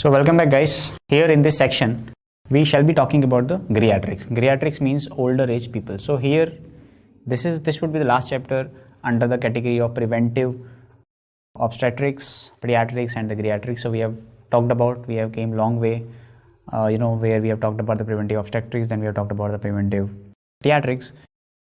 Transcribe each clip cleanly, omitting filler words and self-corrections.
So welcome back guys. Here in this section we shall be talking about the geriatrics. Geriatrics means older age people. So here this would be the last chapter under the category of preventive obstetrics, pediatrics and the geriatrics. So we have came long way, where we have talked about the preventive obstetrics, then we have talked about the preventive pediatrics.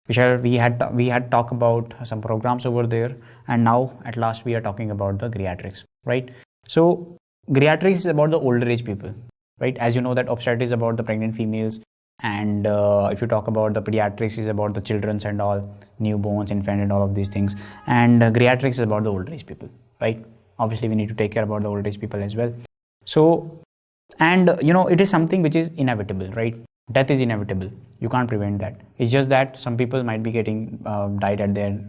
We had talked about some programs over there, and now at last we are talking about the geriatrics, right? So geriatrics is about the older age people, right? As you know that obstetrics is about the pregnant females, and if you talk about the pediatrics is about the children's and all, newborns, infant and all of these things, and geriatrics is about the older age people, right? Obviously we need to take care about the older age people as well. So, and it is something which is inevitable, right? Death is inevitable. You can't prevent that. It's just that some people might be getting died at their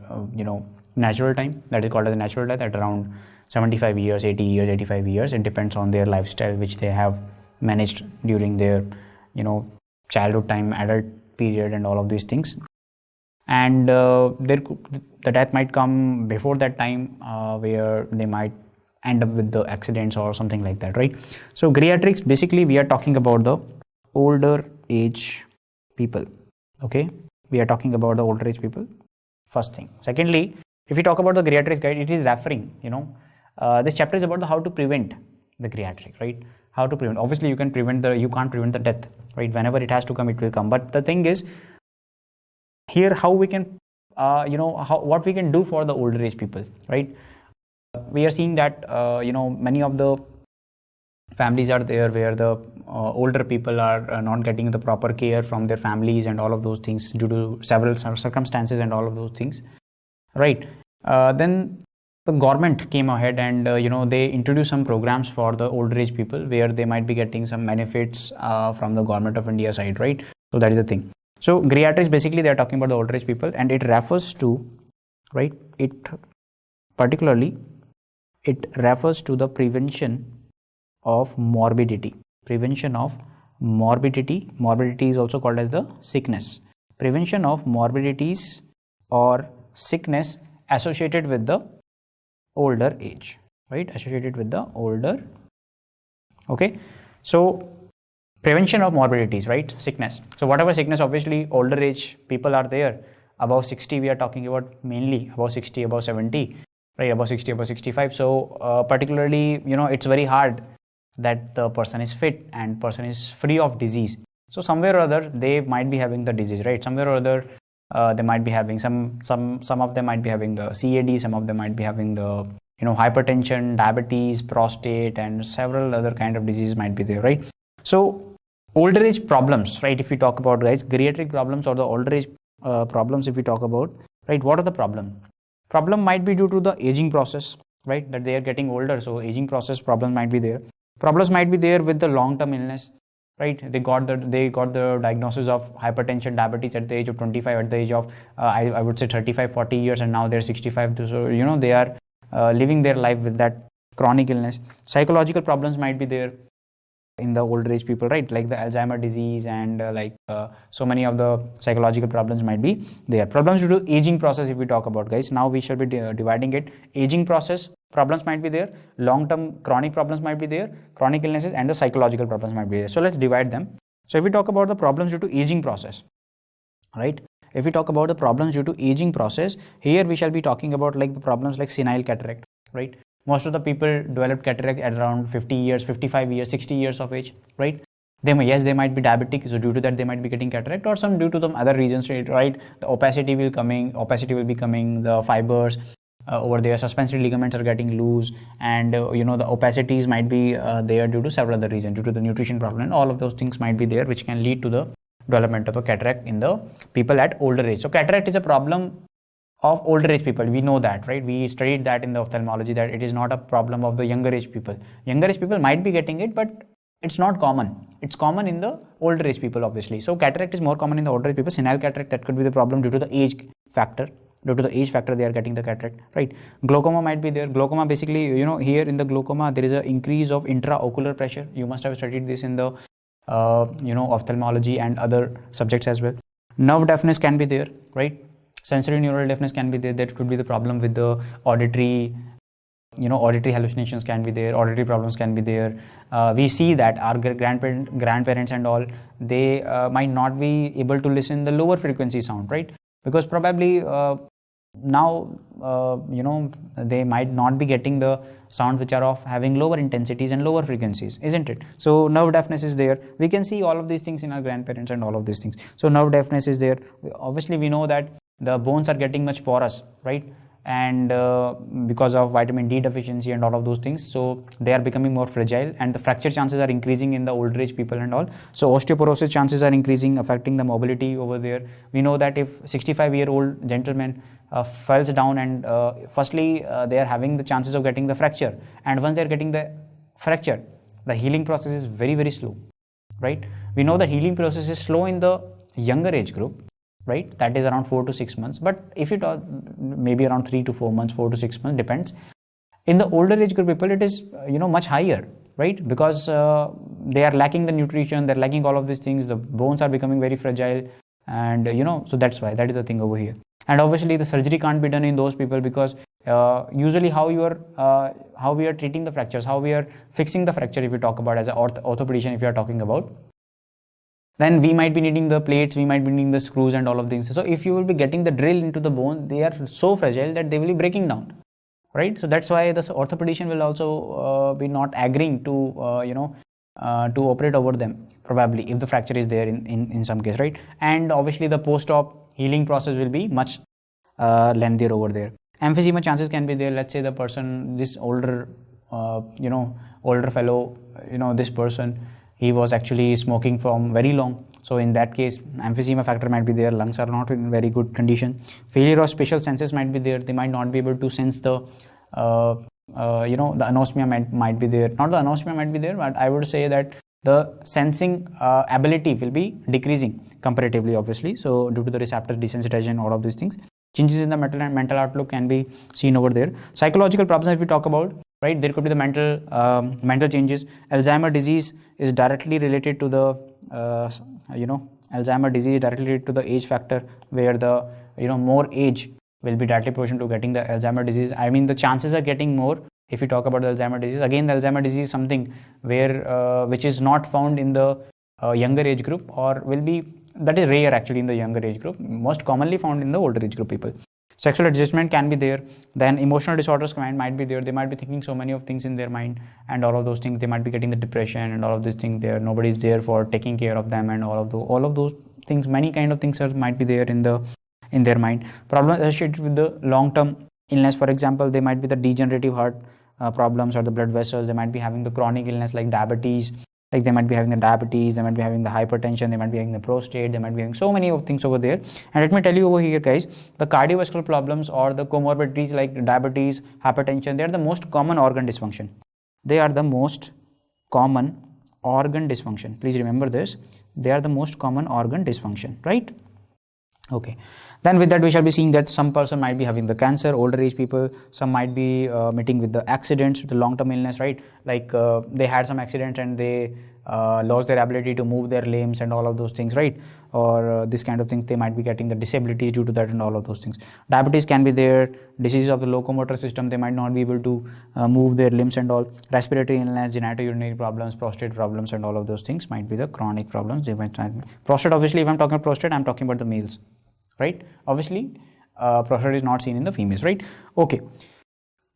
natural time. That is called as a natural death at around 75 years, 80 years, 85 years. It depends on their lifestyle which they have managed during their childhood time, adult period and all of these things. And the death might come before that time, where they might end up with the accidents or something like that, right? So geriatrics, basically we are talking about the older age people. Okay, we are talking about the older age people, first thing. Secondly, if we talk about the geriatrics guide, it is referring, this chapter is about how to prevent the geriatric, right? How to prevent. Obviously you can't prevent the death, right? Whenever it has to come, it will come. But the thing is here, how we can what we can do for the older age people, right? We are seeing that many of the families are there where the older people are not getting the proper care from their families and all of those things due to several circumstances and all of those things, right? Then the government came ahead and they introduced some programs for the older age people where they might be getting some benefits from the government of India side, right? So that is the thing. So geriatrics, basically they are talking about the older age people, and it refers to, right, it refers to the prevention of morbidity. Prevention of morbidity. Morbidity is also called as the sickness. Prevention of morbidities or sickness associated with the older age, right? Associated with the older. Okay. So prevention of morbidities, right? Sickness. So whatever sickness, obviously older age people are there. Above 60 we are talking about, mainly above 60, above 70, right? Above 60, above 65. So particularly, it's very hard that the person is fit and person is free of disease. So somewhere or other they might be having the disease, right? Somewhere or other they might be having some of them might be having the CAD, some of them might be having the hypertension, diabetes, prostate and several other kind of diseases might be there, right? So older age problems, right? If we talk about, guys, geriatric problems or the older age problems, if we talk about, right, what are the problem might be due to the aging process, right? That they are getting older, so aging process problems might be there. Problems might be there with the long-term illness, right? They got the diagnosis of hypertension, diabetes at the age of 25, at the age of I would say 35, 40 years, and now they're 65. So they are living their life with that chronic illness. Psychological problems might be there in the older age people, right? Like the Alzheimer's disease and so many of the psychological problems might be there. Problems due to aging process, if we talk about, guys, now we shall be dividing it. Aging process problems might be there, long-term chronic problems might be there, chronic illnesses, and the psychological problems might be there. So let's divide them. So if we talk about the problems due to aging process, right? If we talk about the problems due to aging process, here we shall be talking about like the problems like senile cataract, right? Most of the people develop cataract at around 50 years, 55 years, 60 years of age, right? They might be diabetic, so due to that they might be getting cataract, or some due to some other reasons, right? The opacity will be coming, the fibers over there, suspensory ligaments are getting loose, and the opacities might be there due to several other reasons, due to the nutrition problem, and all of those things might be there which can lead to the development of a cataract in the people at older age. So cataract is a problem of older age people. We know that, right? We studied that in the ophthalmology, that it is not a problem of the younger age people. Younger age people might be getting it, but it's not common. It's common in the older age people, obviously. So cataract is more common in the older age people. Senile cataract, that could be the problem due to the age factor. Due to the age factor they are getting the cataract, right? Glaucoma might be there. Glaucoma, basically, here in the glaucoma there is an increase of intraocular pressure. You must have studied this in the ophthalmology and other subjects as well. Nerve deafness can be there, right? Sensory neural deafness can be there. That could be the problem with the auditory auditory hallucinations can be there, auditory problems can be there. We see that our grandparents and all, they might not be able to listen the lower frequency sound, right? Because probably now they might not be getting the sounds which are of having lower intensities and lower frequencies, isn't it? So nerve deafness is there. We can see all of these things in our grandparents and all of these things. So nerve deafness is there. Obviously we know that the bones are getting much porous, right? And because of vitamin D deficiency and all of those things, so they are becoming more fragile, and the fracture chances are increasing in the older age people and all. So osteoporosis chances are increasing, affecting the mobility over there. We know that if 65-year-old gentleman falls down, and firstly they are having the chances of getting the fracture, and once they are getting the fracture, the healing process is very, very slow, right? We know that healing process is slow in the younger age group, right? That is around 4 to 6 months. But if it maybe around 3 to 4 months, 4 to 6 months, depends. In the older age group people, it is much higher, right? Because they are lacking the nutrition, they're lacking all of these things. The bones are becoming very fragile, and so that's why, that is the thing over here. And obviously the surgery can't be done in those people, because usually how we are treating the fractures, how we are fixing the fracture, if we talk about as an orthopedician, if you are talking about, then we might be needing the plates, we might be needing the screws and all of things. So if you will be getting the drill into the bone, they are so fragile that they will be breaking down, right? So that's why the orthopedician will also be not agreeing to to operate over them, probably, if the fracture is there in some case, right? And obviously the post-op healing process will be much lengthier over there. Emphysema chances can be there. Let's say the person, this older older fellow, this person, he was actually smoking from very long. So in that case, emphysema factor might be there. Lungs are not in very good condition. Failure of spatial senses might be there. They might not be able to sense the the anosmia might be there. Not the anosmia might be there, but I would say that the sensing ability will be decreasing comparatively, obviously. So due to the receptor desensitization, all of these things. Changes in the mental outlook can be seen over there. Psychological problems, if we talk about, right, there could be the mental changes. Alzheimer's disease is directly related to the Alzheimer's disease is directly related to the age factor, where the more age will be directly proportional to getting the Alzheimer's disease. I mean, the chances are getting more if we talk about the Alzheimer's disease. Again, the Alzheimer's disease is something where which is not found in the younger age group, or will be, that is rare actually in the younger age group, most commonly found in the older age group people. Sexual adjustment can be there. Then emotional disorders might be there. They might be thinking so many of things in their mind, and all of those things. They might be getting the depression and all of these things there. Nobody's there for taking care of them, and all of those things. Many kind of things might be there in their mind. Problems associated with the long-term illness. For example, they might be the degenerative heart problems or the blood vessels. They might be having the chronic illness like diabetes. Like they might be having the diabetes, they might be having the hypertension, they might be having the prostate, they might be having so many of things over there. And let me tell you over here, guys, the cardiovascular problems or the comorbidities like diabetes, hypertension, they are the most common organ dysfunction. They are the most common organ dysfunction. Please remember this. They are the most common organ dysfunction, right? Okay. Then with that, we shall be seeing that some person might be having the cancer, older age people, some might be meeting with the accidents, the long-term illness, right? Like they had some accident and they lost their ability to move their limbs and all of those things, right? Or this kind of things, they might be getting the disabilities due to that and all of those things. Diabetes can be there, diseases of the locomotor system, they might not be able to move their limbs and all. Respiratory illness, genitourinary problems, prostate problems and all of those things might be the chronic problems. They might not be. Prostate, obviously, if I'm talking about prostate, I'm talking about the males, right? Obviously, prostate is not seen in the females, right? Okay.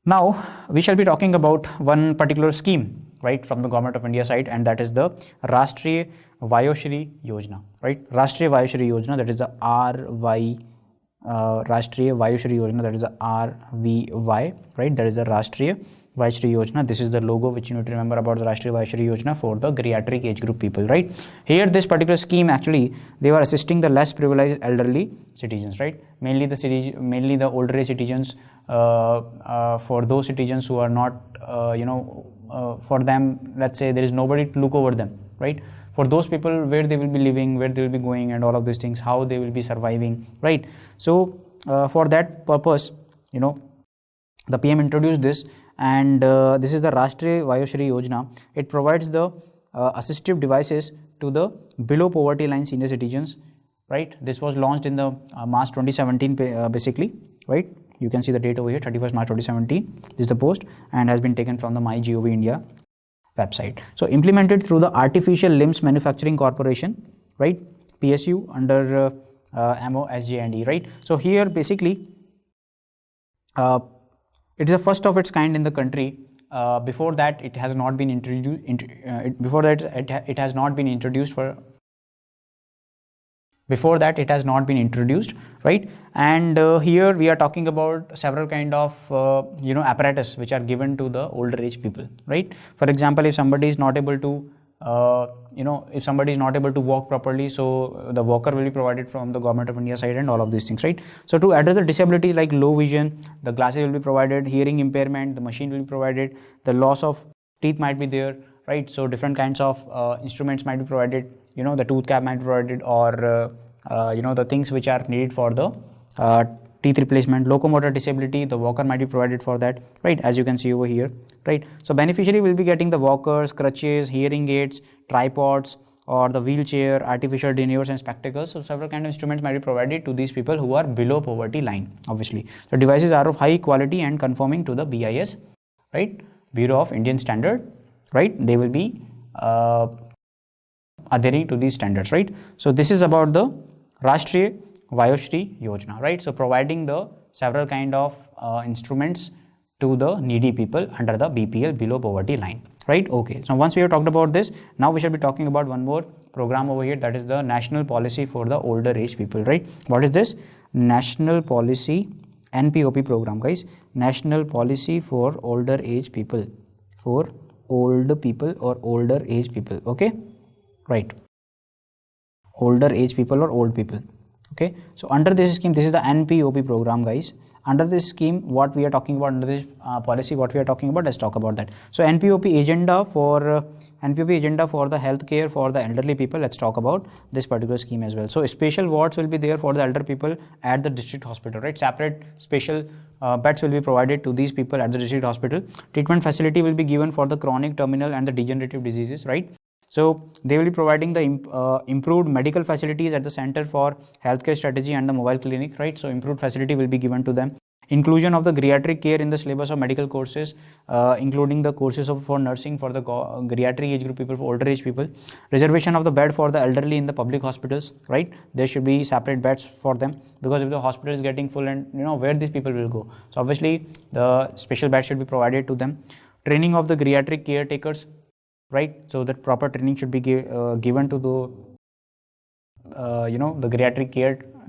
Now, we shall be talking about one particular scheme, right, from the government of India side, and that is the Rashtriya Vayashri Yojana, right? Rashtriya Vayashri Yojana, that is the Rashtriya Vayashri Yojana, that is the RVY, right? That is the Rashtriya Vayashri Yojana. This is the logo which you need to remember about the Rashtriya Vayashri Yojana for the geriatric age group people, right? Here, this particular scheme actually, they were assisting the less privileged elderly citizens, right? Mainly the older age citizens. For those citizens who are not, for them, let's say there is nobody to look over them, right? For those people, where they will be living, where they will be going, and all of these things, how they will be surviving, right? So, for that purpose, the PM introduced this, and this is the Rashtriya Vayashri Yojana. It provides the assistive devices to the below poverty line senior citizens, right? This was launched in the March 2017, basically, right? You can see the date over here, 31st March 2017. This is the post and has been taken from the MyGov India website. So implemented through the Artificial Limbs Manufacturing Corporation, right? PSU under MOSJ&E, right? So here basically it is the first of its kind in the country. Before that it has not been introduced. It has not been introduced, right? And here we are talking about several kind of apparatus which are given to the older age people, right? For example, if somebody is not able to walk properly, so the walker will be provided from the government of India side and all of these things, right? So to address the disabilities like low vision, the glasses will be provided, hearing impairment, the machine will be provided, the loss of teeth might be there, right? So different kinds of instruments might be provided, the tooth cap might be provided, or the things which are needed for the teeth replacement. Locomotor disability, the walker might be provided for that, right? As you can see over here, right? So beneficiary will be getting the walkers, crutches, hearing aids, tripods, or the wheelchair, artificial deniers and spectacles. So several kind of instruments might be provided to these people who are below poverty line, obviously. So devices are of high quality and conforming to the BIS, right? Bureau of Indian Standard, right? They will be adhering to these standards, right? So this is about the Rashtriya Vayashri Yojana, right? So providing the several kind of instruments to the needy people under the BPL, below poverty line, right? Okay, so once we have talked about this, now we shall be talking about one more program over here, that is the National Policy for the Older Age People, right? What is this? National Policy, NPOP program, guys. National Policy for Older Age People, for old people or older age people, okay, right? Older age people or old people. Okay, so under this scheme, this is the NPOP program, guys. Under this scheme, what we are talking about, under this policy, what we are talking about, let's talk about that. So NPOP agenda for the healthcare for the elderly people. Let's talk about this particular scheme as well. So special wards will be there for the elder people at the district hospital, right? Separate special beds will be provided to these people at the district hospital. Treatment facility will be given for the chronic, terminal and the degenerative diseases, right? So they will be providing the improved medical facilities at the Center for Healthcare Strategy and the mobile clinic, right? So improved facility will be given to them. Inclusion of the geriatric care in the syllabus of medical courses, including the courses for nursing for the geriatric age group people, for older age people. Reservation of the bed for the elderly in the public hospitals, right? There should be separate beds for them, because if the hospital is getting full, and where these people will go. So obviously the special bed should be provided to them. Training of the geriatric caretakers, right? So that proper training should be given to the the geriatric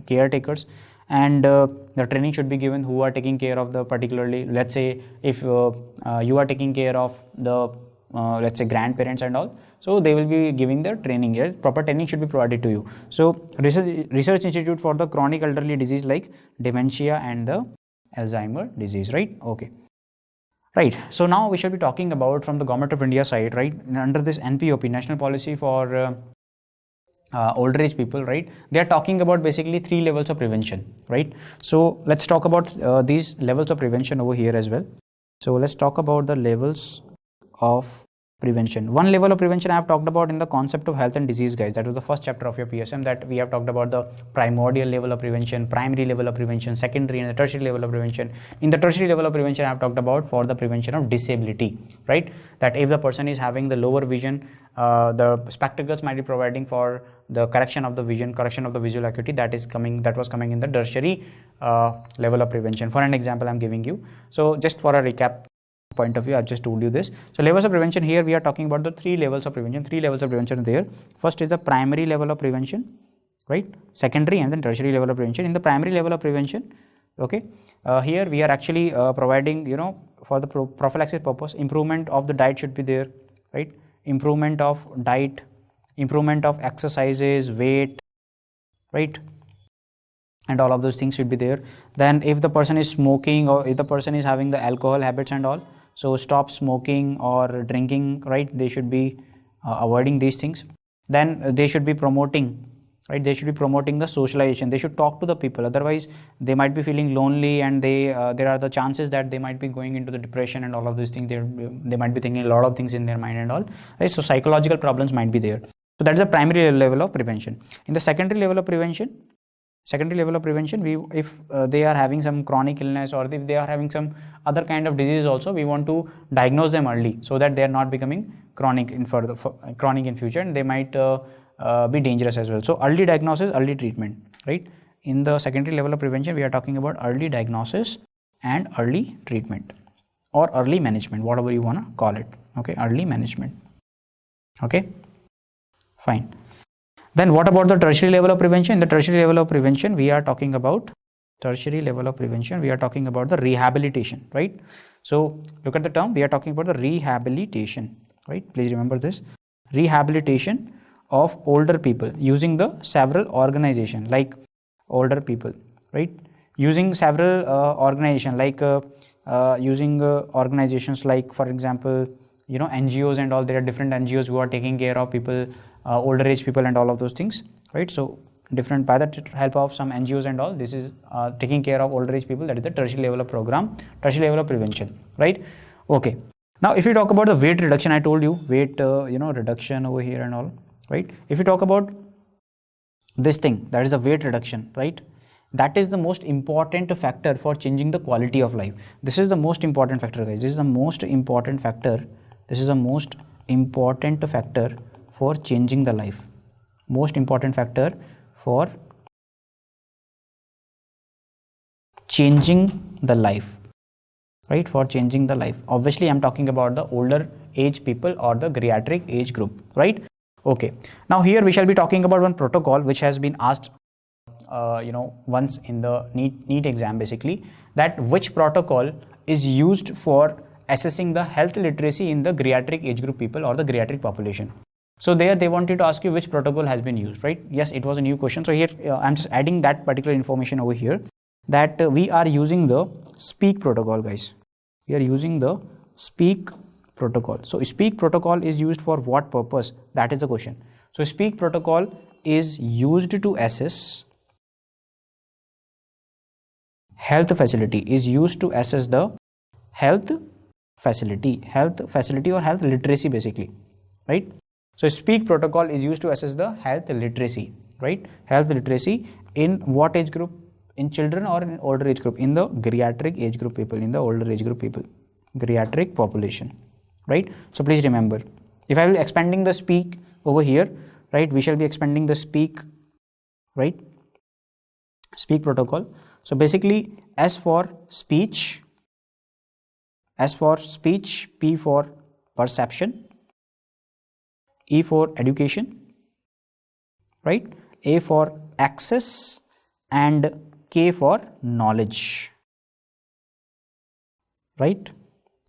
caretakers, and the training should be given who are taking care of the, particularly, let's say if you are taking care of the let's say grandparents and all, so they will be giving the training here. Proper training should be provided to you. So research institute for the chronic elderly disease like dementia and the Alzheimer disease, right? Okay. Right, so now we shall be talking about from the Government of India side, right? Under this NPOP, National Policy for Older Age People, right? They are talking about basically 3 levels of prevention, right? So let's talk about these levels of prevention over here as well. So let's talk about the levels of prevention. One level of prevention I have talked about in the concept of health and disease, guys. That was the first chapter of your PSM, that we have talked about the primordial level of prevention, primary level of prevention, secondary and the tertiary level of prevention. In the tertiary level of prevention, I have talked about for the prevention of disability, right? That if the person is having the lower vision, the spectacles might be providing for the correction of the vision, correction of the visual acuity. That was coming in the tertiary level of prevention. For an example, I'm giving you. So just for a recap point of view, I've just told you this. So levels of prevention, here we are talking about the 3 levels of prevention. 3 levels of prevention there. First is the primary level of prevention, right? Secondary and then tertiary level of prevention. In the primary level of prevention, okay, here we are actually providing, for the prophylaxis purpose, improvement of the diet should be there, right? Improvement of diet, improvement of exercises, weight, right? And all of those things should be there. Then if the person is smoking, or if the person is having the alcohol habits and all, so stop smoking or drinking, right? They should be avoiding these things. Then they should be promoting, right? They should be promoting the socialization. They should talk to the people. Otherwise, they might be feeling lonely, and there are the chances that they might be going into the depression and all of these things. They might be thinking a lot of things in their mind and all, right? So psychological problems might be there. So that's the primary level of prevention. In the secondary level of prevention, Secondary level of prevention, if they are having some chronic illness or if they are having some other kind of disease also, we want to diagnose them early so that they are not becoming chronic in future, and they might be dangerous as well. So early diagnosis, early treatment, right? In the secondary level of prevention, we are talking about early diagnosis and early treatment or early management, whatever you want to call it. Okay, early management. Okay, fine. Then what about the tertiary level of prevention? In the tertiary level of prevention, we are talking about the rehabilitation, right? So look at the term, we are talking about the rehabilitation, right? Please remember this, rehabilitation of older people using the several organization like older people, right? Using several organization like organizations like, for example, NGOs and all. There are different NGOs who are taking care of people, older age people and all of those things, right? So different, by the help of some NGOs and all, this is taking care of older age people. That is the tertiary level of program, tertiary level of prevention, right? Okay, now if you talk about the weight reduction, I told you weight reduction over here and all, right? If you talk about this thing, that is the weight reduction, right? That is the most important factor for changing the quality of life. This is the most important factor, guys. This is the most important factor. This is the most important factor for changing the life. Most important factor for changing the life, right? For changing the life. Obviously, I'm talking about the older age people or the geriatric age group, right? Okay. Now here we shall be talking about one protocol which has been asked once in the NEET exam, basically, that which protocol is used for assessing the health literacy in the geriatric age group people or the geriatric population. So there they wanted to ask you which protocol has been used, right? Yes, it was a new question. So here I'm just adding that particular information over here, that we are using the SPEAK protocol, guys. We are using the SPEAK protocol. So SPEAK protocol is used for what purpose? That is the question. So SPEAK protocol is used to assess health facility, is used to assess the health facility or health literacy, basically, right? So SPEAK protocol is used to assess the health literacy, right? Health literacy in what age group? In children or in older age group? In the geriatric age group people, in the older age group people, geriatric population, right? So please remember, if I will expanding the SPEAK over here, right, we shall be expanding the SPEAK, right? SPEAK protocol. So basically, S for speech, P for perception, E for education, right? A for access, and K for knowledge, right?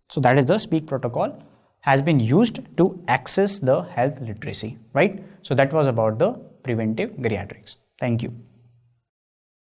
So that is the SPEAK protocol has been used to access the health literacy, right? So that was about the preventive geriatrics. Thank you.